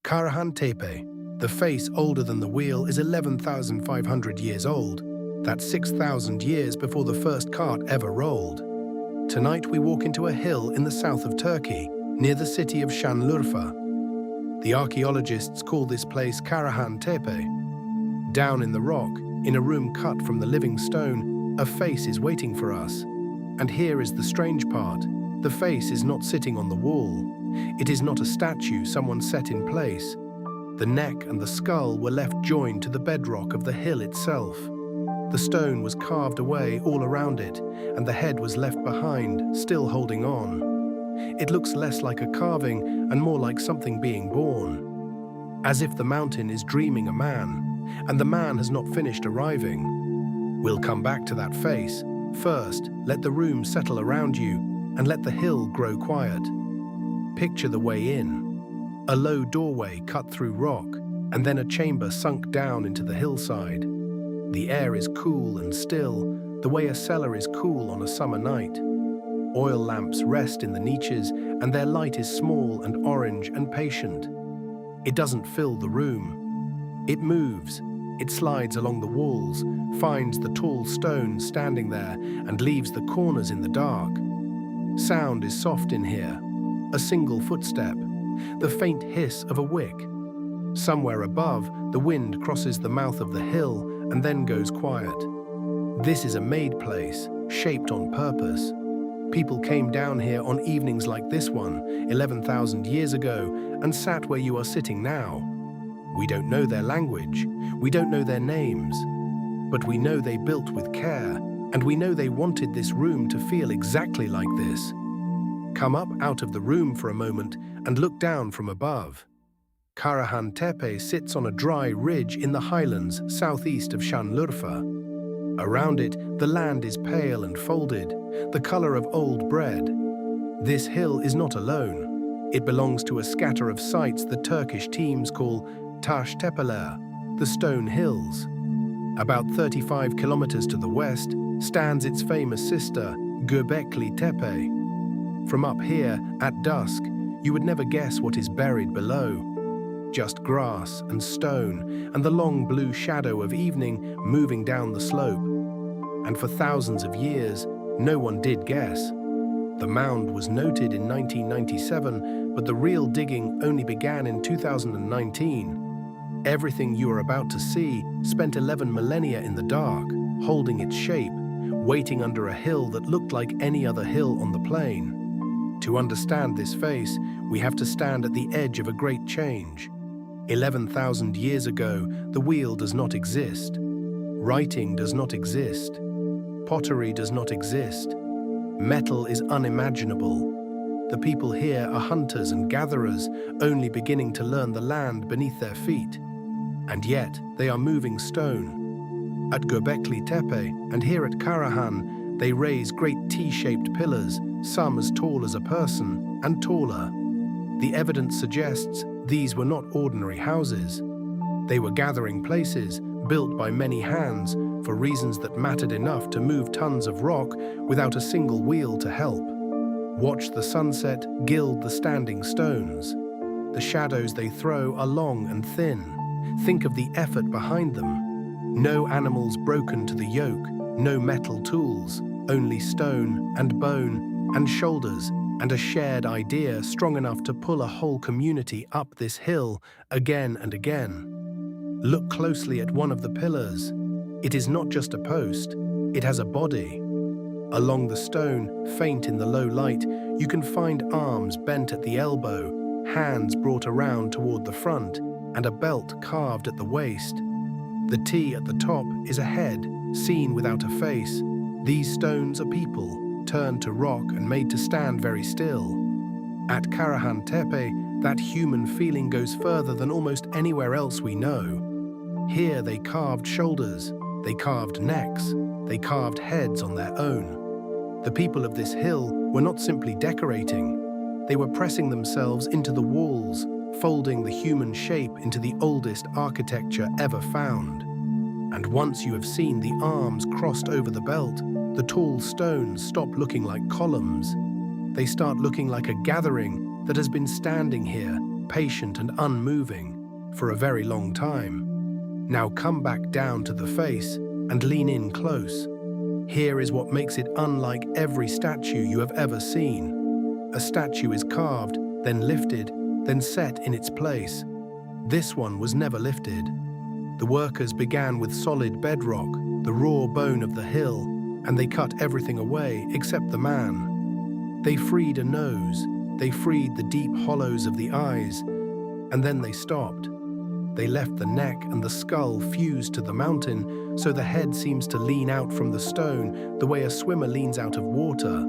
Karahan Tepe, the face older than the wheel, is 11,500 years old. That's 6,000 years before the first cart ever rolled. Tonight we walk into a hill in the south of Turkey, near the city of Şanlıurfa. The archaeologists call this place Karahan Tepe. Down in the rock, in a room cut from the living stone, a face is waiting for us. And here is the strange part. The face is not sitting on the wall. It is not a statue someone set in place. The neck and the skull were left joined to the bedrock of the hill itself. The stone was carved away all around it, and the head was left behind, still holding on. It looks less like a carving and more like something being born. As if the mountain is dreaming a man, and the man has not finished arriving. We'll come back to that face. First, let the room settle around you, and let the hill grow quiet. Picture the way in. A low doorway cut through rock, and then a chamber sunk down into the hillside. The air is cool and still, the way a cellar is cool on a summer night. Oil lamps rest in the niches, and their light is small and orange and patient. It doesn't fill the room. It moves. It slides along the walls, finds the tall stone standing there, and leaves the corners in the dark. Sound is soft in here. A single footstep, the faint hiss of a wick. Somewhere above, the wind crosses the mouth of the hill and then goes quiet. This is a made place, shaped on purpose. People came down here on evenings like this one, 11,000 years ago, and sat where you are sitting now. We don't know their language, we don't know their names, but we know they built with care, and we know they wanted this room to feel exactly like this. Come up out of the room for a moment and look down from above. Karahan Tepe sits on a dry ridge in the highlands southeast of Şanlıurfa. Around it, the land is pale and folded, the color of old bread. This hill is not alone. It belongs to a scatter of sites the Turkish teams call Taş Tepeler, the Stone Hills. About 35 kilometers to the west stands its famous sister, Göbekli Tepe. From up here, at dusk, you would never guess what is buried below. Just grass and stone and the long blue shadow of evening moving down the slope. And for thousands of years, no one did guess. The mound was noted in 1997, but the real digging only began in 2019. Everything you are about to see spent 11 millennia in the dark, holding its shape, waiting under a hill that looked like any other hill on the plain. To understand this face, we have to stand at the edge of a great change. 11,000 years ago, the wheel does not exist. Writing does not exist. Pottery does not exist. Metal is unimaginable. The people here are hunters and gatherers, only beginning to learn the land beneath their feet. And yet, they are moving stone. At Göbekli Tepe and here at Karahan, they raise great T-shaped pillars, some as tall as a person and taller. The evidence suggests these were not ordinary houses. They were gathering places, built by many hands, for reasons that mattered enough to move tons of rock without a single wheel to help. Watch the sunset gild the standing stones. The shadows they throw are long and thin. Think of the effort behind them. No animals broken to the yoke, no metal tools, only stone and bone and shoulders, and a shared idea strong enough to pull a whole community up this hill again and again. Look closely at one of the pillars. It is not just a post, it has a body. Along the stone, faint in the low light, you can find arms bent at the elbow, hands brought around toward the front, and a belt carved at the waist. The T at the top is a head, seen without a face. These stones are people, turned to rock and made to stand very still. At Karahan Tepe, that human feeling goes further than almost anywhere else we know. Here they carved shoulders, they carved necks, they carved heads on their own. The people of this hill were not simply decorating, they were pressing themselves into the walls, folding the human shape into the oldest architecture ever found. And once you have seen the arms crossed over the belt, the tall stones stop looking like columns. They start looking like a gathering that has been standing here, patient and unmoving, for a very long time. Now come back down to the face and lean in close. Here is what makes it unlike every statue you have ever seen. A statue is carved, then lifted, then set in its place. This one was never lifted. The workers began with solid bedrock, the raw bone of the hill, and they cut everything away except the man. They freed a nose, they freed the deep hollows of the eyes, and then they stopped. They left the neck and the skull fused to the mountain, so the head seems to lean out from the stone the way a swimmer leans out of water.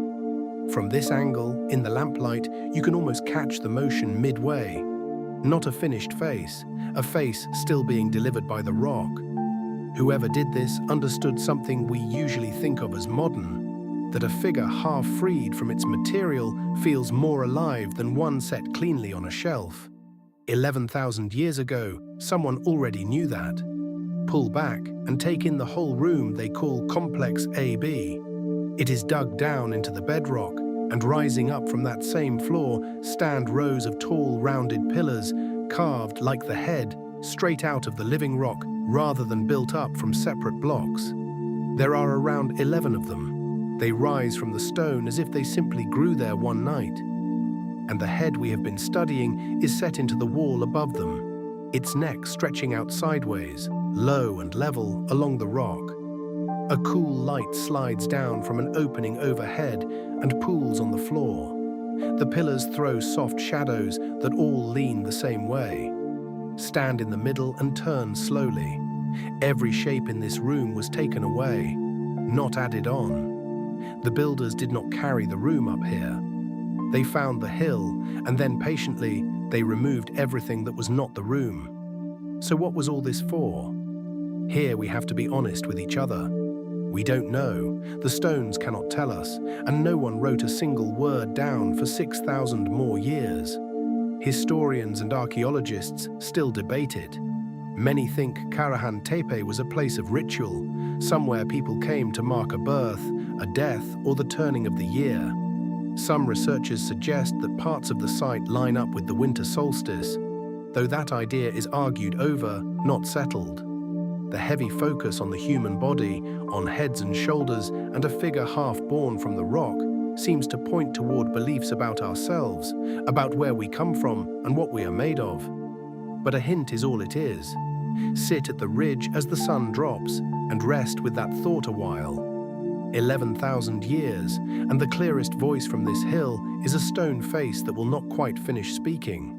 From this angle, in the lamplight, you can almost catch the motion midway. Not a finished face, a face still being delivered by the rock. Whoever did this understood something we usually think of as modern, that a figure half freed from its material feels more alive than one set cleanly on a shelf. 11,000 years ago, someone already knew that. Pull back and take in the whole room they call Complex AB. It is dug down into the bedrock, and rising up from that same floor stand rows of tall, rounded pillars, carved like the head, straight out of the living rock rather than built up from separate blocks. There are around 11 of them. They rise from the stone as if they simply grew there one night. And the head we have been studying is set into the wall above them, its neck stretching out sideways, low and level along the rock. A cool light slides down from an opening overhead and pools on the floor. The pillars throw soft shadows that all lean the same way. Stand in the middle and turn slowly. Every shape in this room was taken away, not added on. The builders did not carry the room up here. They found the hill, and then patiently they removed everything that was not the room. So what was all this for? Here we have to be honest with each other. We don't know, the stones cannot tell us, and no one wrote a single word down for 6,000 more years. Historians and archaeologists still debate it. Many think Karahan Tepe was a place of ritual, somewhere people came to mark a birth, a death, or the turning of the year. Some researchers suggest that parts of the site line up with the winter solstice, though that idea is argued over, not settled. The heavy focus on the human body, on heads and shoulders, and a figure half born from the rock seems to point toward beliefs about ourselves, about where we come from and what we are made of. But a hint is all it is. Sit at the ridge as the sun drops and rest with that thought a while. 11,000 years, and the clearest voice from this hill is a stone face that will not quite finish speaking.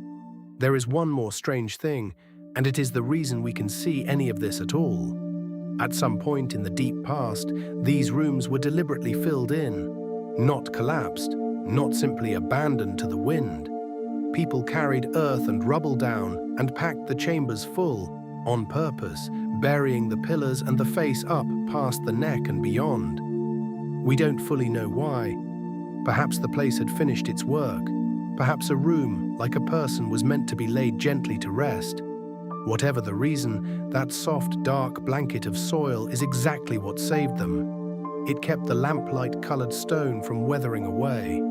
There is one more strange thing, and it is the reason we can see any of this at all. At some point in the deep past, these rooms were deliberately filled in, not collapsed, not simply abandoned to the wind. People carried earth and rubble down and packed the chambers full, on purpose, burying the pillars and the face up past the neck and beyond. We don't fully know why. Perhaps the place had finished its work. Perhaps a room, like a person, was meant to be laid gently to rest. Whatever the reason, that soft, dark blanket of soil is exactly what saved them. It kept the lamplight-colored stone from weathering away.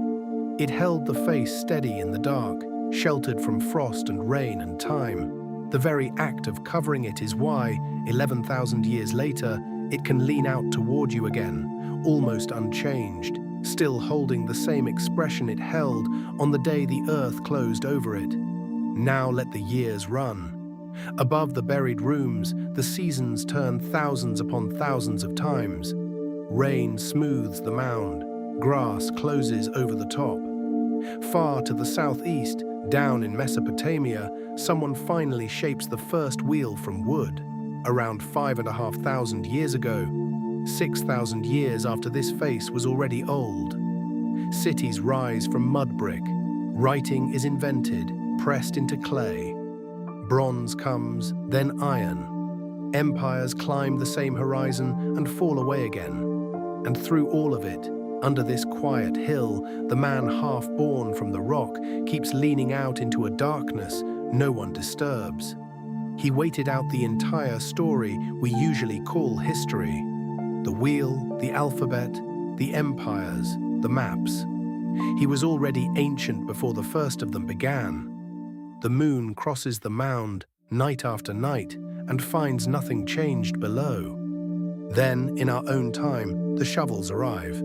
It held the face steady in the dark, sheltered from frost and rain and time. The very act of covering it is why, 11,000 years later, it can lean out toward you again, almost unchanged, still holding the same expression it held on the day the earth closed over it. Now let the years run. Above the buried rooms, the seasons turn thousands upon thousands of times. Rain smooths the mound, grass closes over the top. Far to the southeast, down in Mesopotamia, someone finally shapes the first wheel from wood. Around 5,500 years ago, 6,000 years after this face was already old. Cities rise from mud brick. Writing is invented, pressed into clay. Bronze comes, then iron. Empires climb the same horizon and fall away again. And through all of it, under this quiet hill, the man half-born from the rock keeps leaning out into a darkness no one disturbs. He waited out the entire story we usually call history. The wheel, the alphabet, the empires, the maps. He was already ancient before the first of them began. The moon crosses the mound night after night and finds nothing changed below. Then, in our own time, the shovels arrive.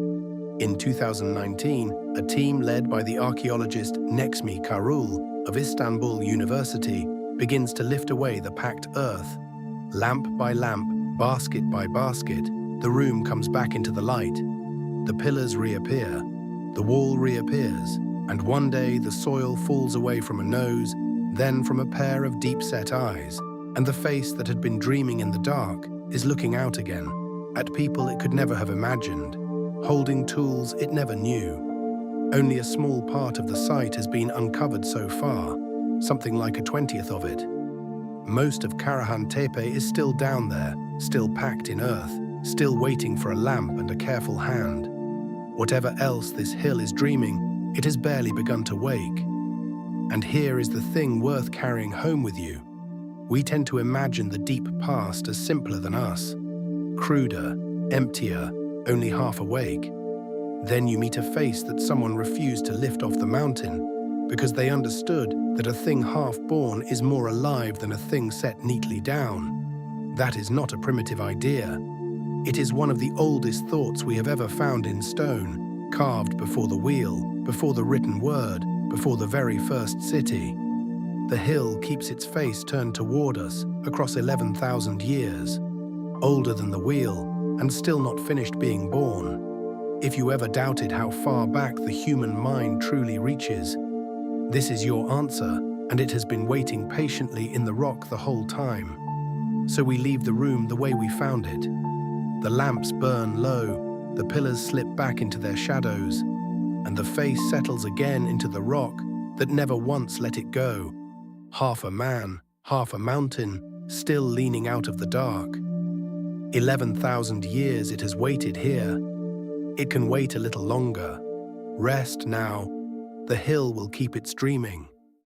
In 2019, a team led by the archaeologist Nexmi Karul of Istanbul University begins to lift away the packed earth. Lamp by lamp, basket by basket, the room comes back into the light. The pillars reappear, the wall reappears, and one day the soil falls away from a nose, then from a pair of deep-set eyes, and the face that had been dreaming in the dark is looking out again, at people it could never have imagined, holding tools it never knew. Only a small part of the site has been uncovered so far, something like a 20th of it. Most of Karahan Tepe is still down there, still packed in earth, still waiting for a lamp and a careful hand. Whatever else this hill is dreaming, it has barely begun to wake. And here is the thing worth carrying home with you. We tend to imagine the deep past as simpler than us, cruder, emptier, only half awake. Then you meet a face that someone refused to lift off the mountain because they understood that a thing half-born is more alive than a thing set neatly down. That is not a primitive idea. It is one of the oldest thoughts we have ever found in stone, carved before the wheel, before the written word, before the very first city. The hill keeps its face turned toward us across 11,000 years, older than the wheel and still not finished being born. If you ever doubted how far back the human mind truly reaches, this is your answer, and it has been waiting patiently in the rock the whole time. So we leave the room the way we found it. The lamps burn low, the pillars slip back into their shadows, and the face settles again into the rock that never once let it go. Half a man, half a mountain, still leaning out of the dark. 11,000 years it has waited here. It can wait a little longer. Rest now. The hill will keep its dreaming.